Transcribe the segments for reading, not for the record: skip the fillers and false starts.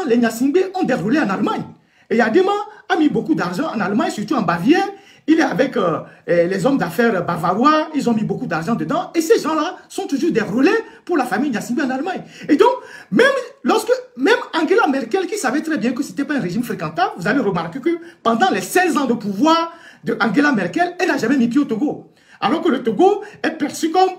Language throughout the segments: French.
les Gnassingbé ont des relais en Allemagne. Et Yadema a mis beaucoup d'argent en Allemagne, surtout en Bavière. Il est avec les hommes d'affaires bavarois, ils ont mis beaucoup d'argent dedans. Et ces gens-là sont toujours des relais pour la famille Gnassingbé en Allemagne. Et donc, même Angela Merkel, qui savait très bien que ce n'était pas un régime fréquentable, vous avez remarqué que pendant les 16 ans de pouvoir de Angela Merkel, elle n'a jamais mis pied au Togo. Alors que le Togo est perçu comme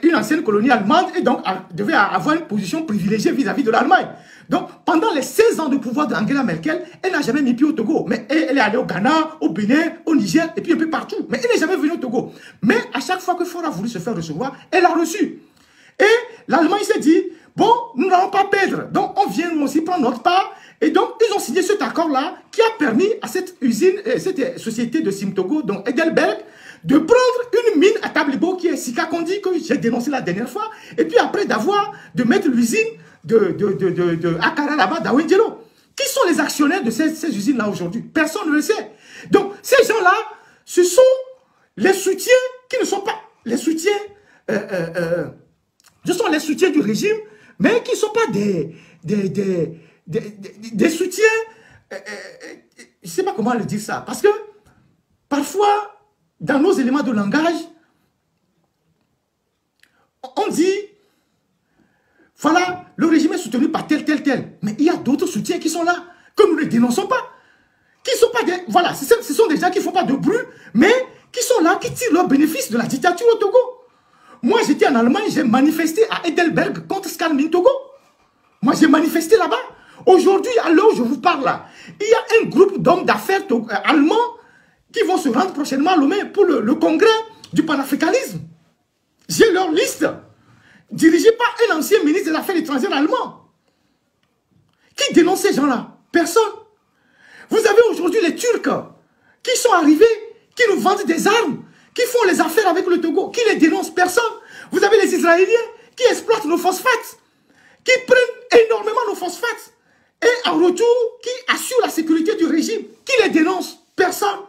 une ancienne colonie allemande et donc devait avoir une position privilégiée vis-à-vis de l'Allemagne. Donc, pendant les 16 ans de pouvoir d'Angela Merkel, elle n'a jamais mis pied au Togo. Mais elle est allée au Ghana, au Bénin, au Niger, et puis un peu partout. Mais elle n'est jamais venue au Togo. Mais à chaque fois que Faure a voulu se faire recevoir, elle a reçu. Et l'Allemagne s'est dit, bon, nous n'allons pas perdre. Donc, on vient nous aussi prendre notre part. Et donc, ils ont signé cet accord-là qui a permis à cette usine, cette société de Simtogo, donc Heidelberg, de prendre une mine à Tablibo qui est Sika Kondi, que j'ai dénoncé la dernière fois. Et puis après de mettre l'usine de Akara là-bas, d'Awendjelo. Qui sont les actionnaires de ces usines-là aujourd'hui? Personne ne le sait. Donc, ces gens-là, ce sont les soutiens qui ne sont pas les soutiens, ce sont les soutiens du régime, mais qui ne sont pas des soutiens, je ne sais pas comment le dire ça, parce que parfois, dans nos éléments de langage, on dit, voilà, le régime est soutenu par tel. Mais il y a d'autres soutiens qui sont là, que nous ne dénonçons pas. Qui sont pas des, voilà, ce sont des gens qui ne font pas de bruit, mais qui sont là, qui tirent leur bénéfice de la dictature au Togo. Moi, j'étais en Allemagne, j'ai manifesté à Heidelberg contre Skalmin Togo. Moi, j'ai manifesté là-bas. Aujourd'hui, à l'heure où je vous parle là, il y a un groupe d'hommes d'affaires allemands qui vont se rendre prochainement à Lomé pour le congrès du panafricanisme. J'ai leur liste, dirigée par un ancien ministre des Affaires étrangères allemand. Qui dénonce ces gens-là? Personne. Vous avez aujourd'hui les Turcs qui sont arrivés, qui nous vendent des armes, qui font les affaires avec le Togo, qui les dénoncent? Personne. Vous avez les Israéliens qui exploitent nos phosphates, qui prennent énormément nos phosphates, et en retour, qui assurent la sécurité du régime, qui les dénoncent? Personne.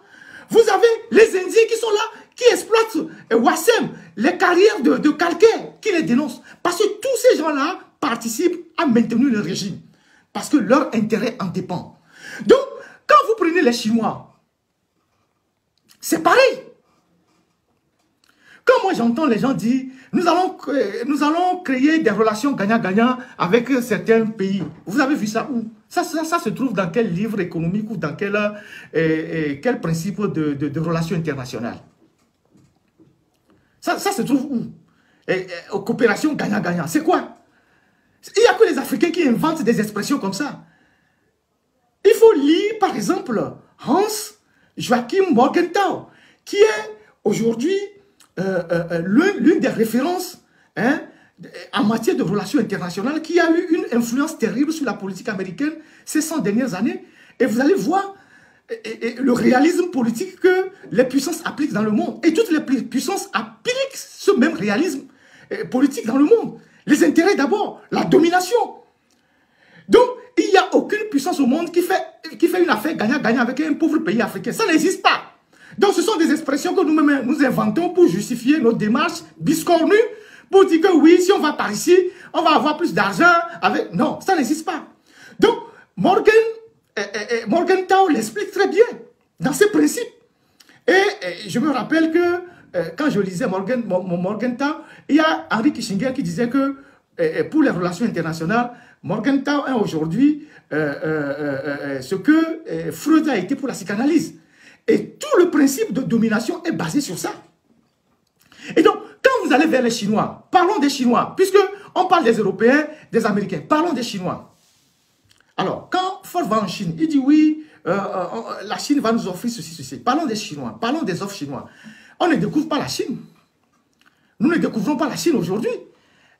Vous avez les Indiens qui sont là, qui exploitent Wassem, les carrières de calcaire, qui les dénoncent. Parce que tous ces gens-là participent à maintenir le régime. Parce que leur intérêt en dépend. Donc, quand vous prenez les Chinois, c'est pareil. Quand moi j'entends les gens dire, nous allons créer des relations gagnant-gagnant avec certains pays. Vous avez vu ça où? Ça se trouve dans quel livre économique ou dans quel principe de relations internationales? Ça se trouve où? Coopération gagnant-gagnant. C'est quoi? Il n'y a que les Africains qui inventent des expressions comme ça. Il faut lire, par exemple, Hans Joachim Morgenthau, qui est aujourd'hui l'une des références en matière de relations internationales, qui a eu une influence terrible sur la politique américaine ces 100 dernières années. Et vous allez voir le réalisme politique que les puissances appliquent dans le monde. Et toutes les puissances appliquent ce même réalisme politique dans le monde. Les intérêts d'abord, la domination. Donc, il n'y a aucune puissance au monde qui fait une affaire gagnant-gagnant avec un pauvre pays africain. Ça n'existe pas. Donc, ce sont des expressions que nous-mêmes nous inventons pour justifier nos démarches biscornues, pour dire que oui, si on va par ici, on va avoir plus d'argent. Non, ça n'existe pas. Donc, Morgenthau l'explique très bien dans ses principes. Et je me rappelle que quand je lisais Morgenthau, il y a Henry Kissinger qui disait que pour les relations internationales, Morgenthau est aujourd'hui ce que Freud a été pour la psychanalyse. Et tout le principe de domination est basé sur ça. Et donc, quand vous allez vers les Chinois, parlons des Chinois, puisque on parle des Européens, des Américains, parlons des Chinois. Alors, quand Ford va en Chine, il dit oui, la Chine va nous offrir ceci. Parlons des Chinois, parlons des offres chinois. On ne découvre pas la Chine. Nous ne découvrons pas la Chine aujourd'hui.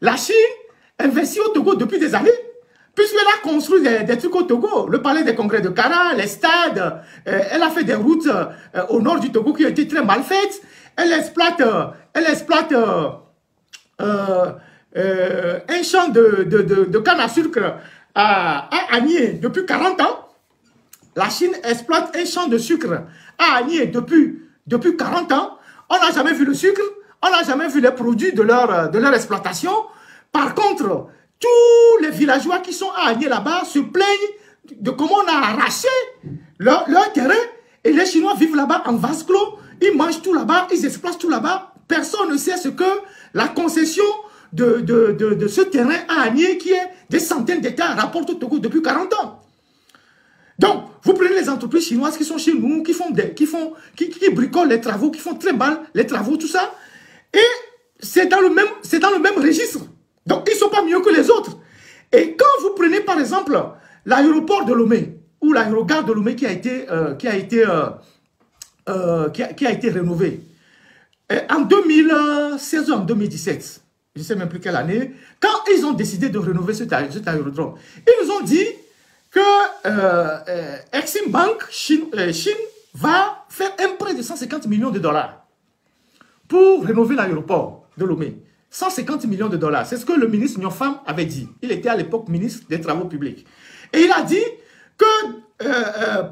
La Chine investit au Togo depuis des années, puisqu'elle a construit des trucs au Togo, le palais des congrès de Kara, les stades, elle a fait des routes au nord du Togo qui ont été très mal faites. Elle exploite un champ de canne à sucre à Agné depuis 40 ans. La Chine exploite un champ de sucre à Agné depuis 40 ans. On n'a jamais vu le sucre, on n'a jamais vu les produits de leur exploitation. Par contre, tous les villageois qui sont à Agné là-bas se plaignent de comment on a arraché leur terrain. Et les Chinois vivent là-bas en vase clos. Ils mangent tout là-bas, ils exploitent tout là-bas. Personne ne sait ce que la concession de ce terrain à Agné, qui est des centaines d'hectares, rapporte au Togo depuis 40 ans. Donc, vous prenez les entreprises chinoises qui sont chez nous, qui bricolent les travaux, qui font très mal les travaux, tout ça. Et c'est dans le même registre. Donc, ils ne sont pas mieux que les autres. Et quand vous prenez, par exemple, l'aéroport de Lomé, ou l'aérogare de Lomé qui a été rénové, en 2016 ou en 2017, je ne sais même plus quelle année, quand ils ont décidé de rénover cet aérodrome, ils nous ont dit que Exim Bank Chine va faire un prêt de 150 millions de dollars pour rénover l'aéroport de Lomé. 150 millions de dollars. C'est ce que le ministre Nyofam avait dit. Il était à l'époque ministre des Travaux publics. Et il a dit que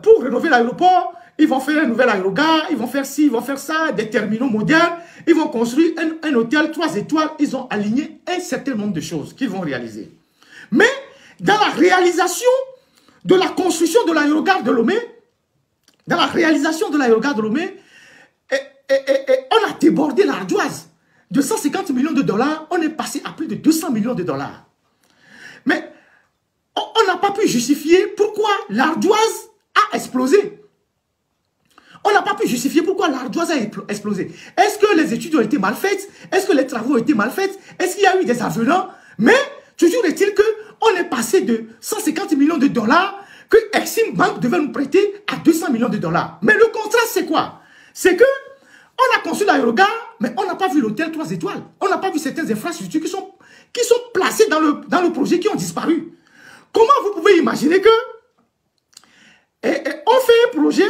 pour rénover l'aéroport, ils vont faire un nouvel aérogare, ils vont faire ci, ils vont faire ça, des terminaux modernes, ils vont construire un hôtel 3 étoiles. Ils ont aligné un certain nombre de choses qu'ils vont réaliser. Mais dans la réalisation de la construction de l'aérogare de Lomé, on a débordé l'ardoise. De 150 millions de dollars, on est passé à plus de 200 millions de dollars. Mais on n'a pas pu justifier pourquoi l'ardoise a explosé. On n'a pas pu justifier pourquoi l'ardoise a explosé. Est-ce que les études ont été mal faites? Est-ce que les travaux ont été mal faits? Est-ce qu'il y a eu des avenants? Mais toujours est-il qu'on est passé de 150 millions de dollars que Exim Bank devait nous prêter à 200 millions de dollars. Mais le contraste, c'est quoi? C'est que on a construit l'aérogare, mais on n'a pas vu l'hôtel 3 étoiles. On n'a pas vu certaines infrastructures qui sont placées dans le projet, qui ont disparu. Comment vous pouvez imaginer que on fait un projet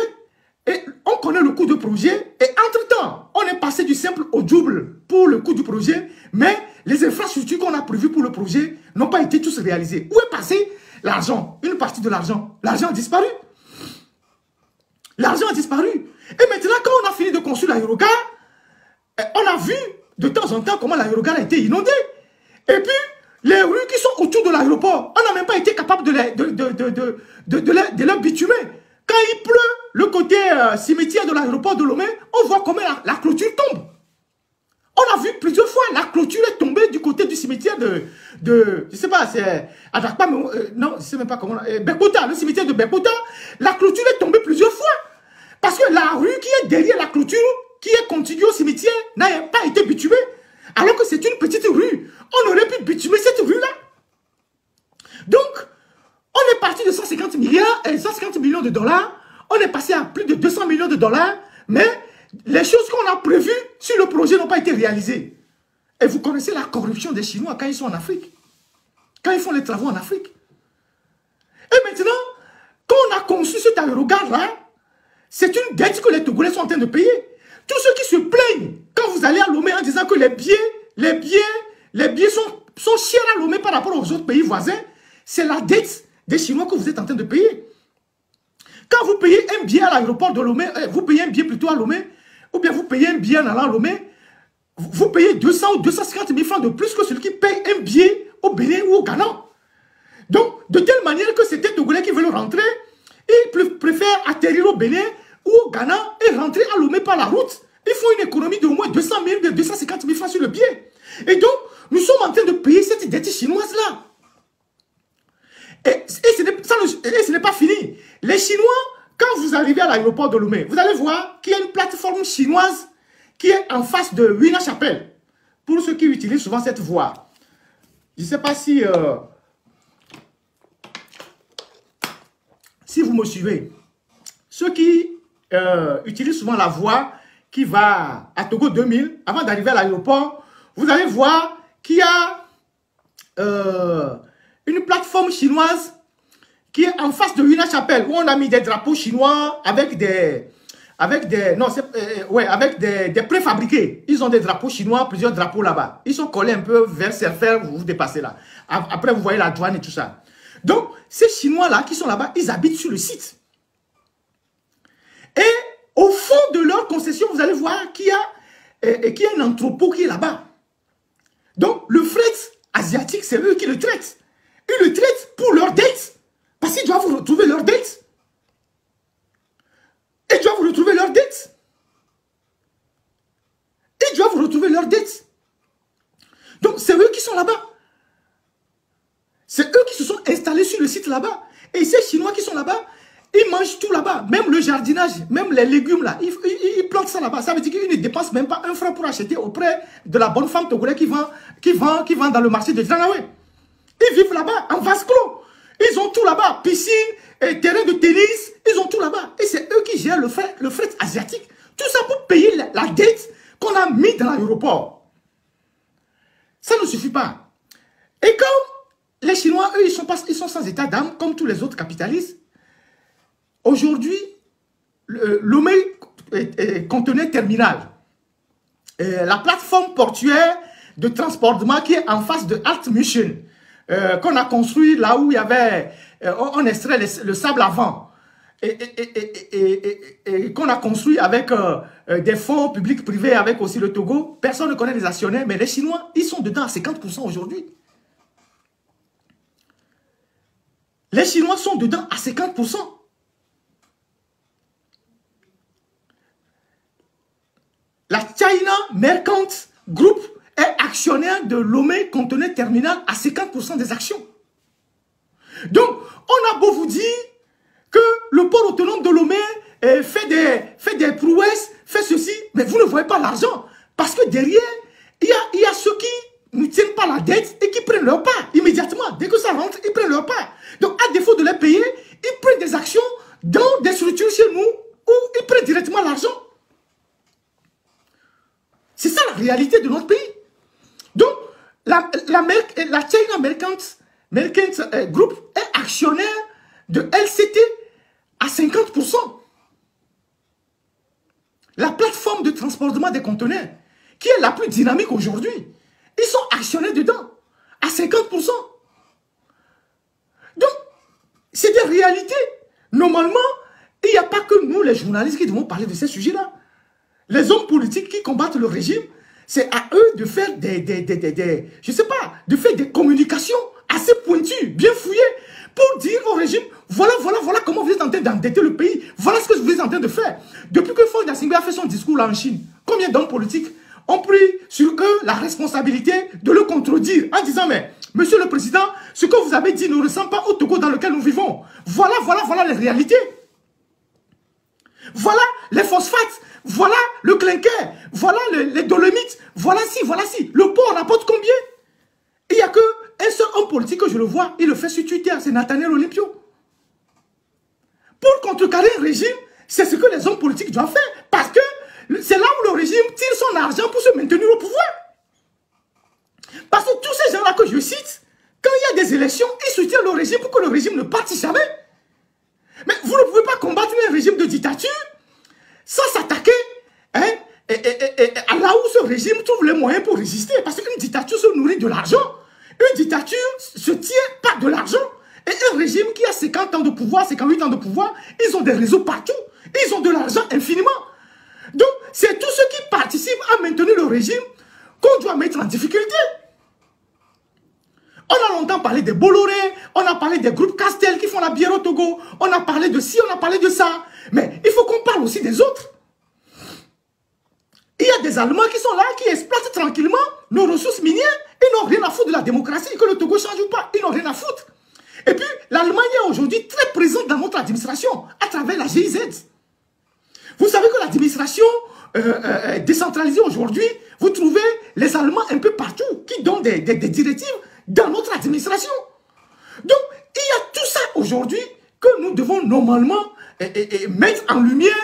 et on connaît le coût du projet et entre-temps, on est passé du simple au double pour le coût du projet, mais les infrastructures qu'on a prévues pour le projet n'ont pas été tous réalisées. Où est passé l'argent? Une partie de l'argent. L'argent a disparu. L'argent a disparu. Et maintenant, quand on a fini de construire l'aérogare, on a vu de temps en temps comment l'aérogare a été inondé. Et puis, les rues qui sont autour de l'aéroport, on n'a même pas été capable de les bitumer. Quand il pleut, le côté cimetière de l'aéroport de Lomé, on voit comment la clôture tombe. On a vu plusieurs fois, la clôture est tombée du côté du cimetière je ne sais pas, c'est Adakpa, non, je ne sais même pas comment, Bekota, le cimetière de Bekota, la clôture est tombée plusieurs fois. Parce que la rue qui est derrière la clôture, qui est contiguë au cimetière, n'a pas été bitumée. Alors que c'est une petite rue. On aurait pu bitumer cette rue-là. Donc, on est parti de 150 millions de dollars. On est passé à plus de 200 millions de dollars. Mais les choses qu'on a prévues sur le projet n'ont pas été réalisées. Et vous connaissez la corruption des Chinois quand ils sont en Afrique. Quand ils font les travaux en Afrique. Et maintenant, quand on a conçu cet aérogare-là, c'est une dette que les Togolais sont en train de payer. Tous ceux qui se plaignent quand vous allez à Lomé en disant que les billets sont chers à Lomé par rapport aux autres pays voisins, c'est la dette des Chinois que vous êtes en train de payer. Quand vous payez un billet à l'aéroport de Lomé, vous payez un billet plutôt à Lomé, ou bien vous payez un billet en allant à Lomé, vous payez 200 ou 250 000 francs de plus que celui qui paye un billet au Bénin ou au Ghana. Donc, de telle manière que c'était Togolais qui veulent rentrer, ils préfèrent atterrir au Bénin ou au Ghana et rentrer à Lomé par la route. Ils font une économie de au moins 200 000, 250 000 francs sur le billet. Et donc, nous sommes en train de payer cette dette chinoise-là. Et ce n'est pas fini. Les Chinois, quand vous arrivez à l'aéroport de Lomé, vous allez voir qu'il y a une plateforme chinoise qui est en face de Huina Chapelle. Pour ceux qui utilisent souvent cette voie. Je ne sais pas si vous me suivez. Ceux qui utilisent souvent la voie qui va à Togo 2000, avant d'arriver à l'aéroport, vous allez voir qu'il y a une plateforme chinoise qui est en face de Huina Chapelle, où on a mis des drapeaux chinois avec des préfabriqués. Ils ont des drapeaux chinois, plusieurs drapeaux là-bas. Ils sont collés un peu vers Serfer, vous dépassez là. Après, vous voyez la douane et tout ça. Donc, ces Chinois-là qui sont là-bas, ils habitent sur le site. Et au fond de leur concession, vous allez voir qu'il y a un entrepôt qui est là-bas. Donc, le fret asiatique, c'est eux qui le traitent. Ils le traitent pour leur dette. Parce Parce qu'ils doivent retrouver leurs dettes. Ils doivent retrouver leurs dettes. Ils doivent retrouver leurs dettes. Donc, c'est eux qui sont là-bas. C'est eux qui se sont installés sur le site là-bas. Et ces Chinois qui sont là-bas, ils mangent tout là-bas. Même le jardinage, même les légumes là, ils plantent ça là-bas. Ça veut dire qu'ils ne dépensent même pas un franc pour acheter auprès de la bonne femme togolaise qui vend dans le marché de Dranaway. Ils vivent là-bas en vase clos. Ils ont tout là-bas. Piscine, terrain de tennis, ils ont tout là-bas. Et c'est eux qui gèrent le fret asiatique. Tout ça pour payer la dette qu'on a mis dans l'aéroport. Ça ne suffit pas. Et quand les Chinois, eux, ils sont sans état d'âme, comme tous les autres capitalistes, aujourd'hui, Lomé contenait terminal. La plateforme portuaire de transportement qui est en face de Art Mission, qu'on a construit là où il y avait, on extrait le sable avant, et qu'on a construit avec des fonds publics privés, avec aussi le Togo. Personne ne connaît les actionnaires, mais les Chinois, ils sont dedans à 50% aujourd'hui. Les Chinois sont dedans à 50%. La China Mercant Group est actionnaire de Lomé Conteneur Terminal à 50% des actions. Donc, on a beau vous dire que le port autonome de Lomé fait des prouesses, fait ceci, mais vous ne voyez pas l'argent. Parce que derrière, il y a ceux qui ne tiennent pas la dette et qui prennent leur part immédiatement. Dès que ça rentre, ils prennent leur part. Donc, à défaut de les payer, ils prennent des actions dans des structures chez nous où ils prennent directement l'argent. C'est ça la réalité de notre pays. Donc, la China Mercant Group est actionnaire de LCT à 50%. La plateforme de transportement des conteneurs, qui est la plus dynamique aujourd'hui, ils sont actionnaires dedans à 50%. Donc, c'est des réalités. Normalement, il n'y a pas que nous, les journalistes, qui devons parler de ces sujets-là. Les hommes politiques qui combattent le régime, c'est à eux de faire je sais pas, de faire des communications assez pointues, bien fouillées, pour dire au régime, voilà comment vous êtes en train d'endetter le pays, voilà ce que vous êtes en train de faire. Depuis que Faure Gnassingbé a fait son discours là en Chine, combien d'hommes politiques ont pris sur eux la responsabilité de le contredire en disant, mais monsieur le président, ce que vous avez dit ne ressemble pas au Togo dans lequel nous vivons. Voilà les réalités. Voilà les phosphates, voilà le clinker, voilà les dolomites, voilà ci. Le port rapporte combien? Il n'y a qu'un seul homme politique que je le vois, il le fait sur Twitter, c'est Nathaniel Olympio. Pour contrecarrer un régime, c'est ce que les hommes politiques doivent faire, parce que c'est là où le régime tire son argent pour se maintenir au pouvoir. Parce que tous ces gens-là que je cite, quand il y a des élections, ils soutiennent le régime pour que le régime ne parte jamais. Mais vous ne pouvez pas combattre un régime de dictature sans s'attaquer à là où ce régime trouve les moyens pour résister. Parce qu'une dictature se nourrit de l'argent. Une dictature se tient pas de l'argent. Et un régime qui a 50 ans de pouvoir, 58 ans de pouvoir, ils ont des réseaux partout. Ils ont de l'argent infiniment. Donc, c'est tous ceux qui participent à maintenir le régime qu'on doit mettre en difficulté. On a longtemps parlé des Bolloré, on a parlé des groupes Castel qui font la bière au Togo, on a parlé de ci, on a parlé de ça. Mais il faut qu'on parle aussi des autres. Il y a des Allemands qui sont là, qui exploitent tranquillement nos ressources minières. Ils n'ont rien à foutre de la démocratie, que le Togo change ou pas. Ils n'ont rien à foutre. Et puis, l'Allemagne est aujourd'hui très présente dans notre administration, à travers la GIZ. Vous savez que l'administration décentralisée aujourd'hui, vous trouvez les Allemands un peu partout, qui donnent des directives dans notre administration. Donc, il y a tout ça aujourd'hui que nous devons normalement mettre en lumière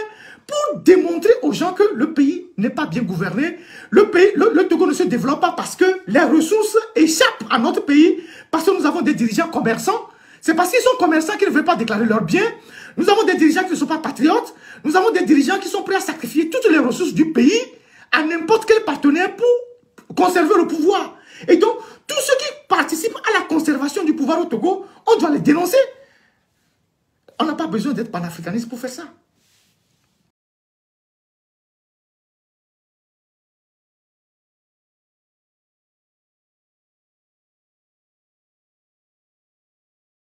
pour démontrer aux gens que le pays n'est pas bien gouverné. Le Togo ne se développe pas parce que les ressources échappent à notre pays, parce que nous avons des dirigeants commerçants. C'est parce qu'ils sont commerçants qu'ils ne veulent pas déclarer leurs biens. Nous avons des dirigeants qui ne sont pas patriotes. Nous avons des dirigeants qui sont prêts à sacrifier toutes les ressources du pays à n'importe quel partenaire pour conserver le pouvoir. Et donc, tous ceux qui participent à la conservation du pouvoir au Togo, on doit les dénoncer. On n'a pas besoin d'être panafricaniste pour faire ça.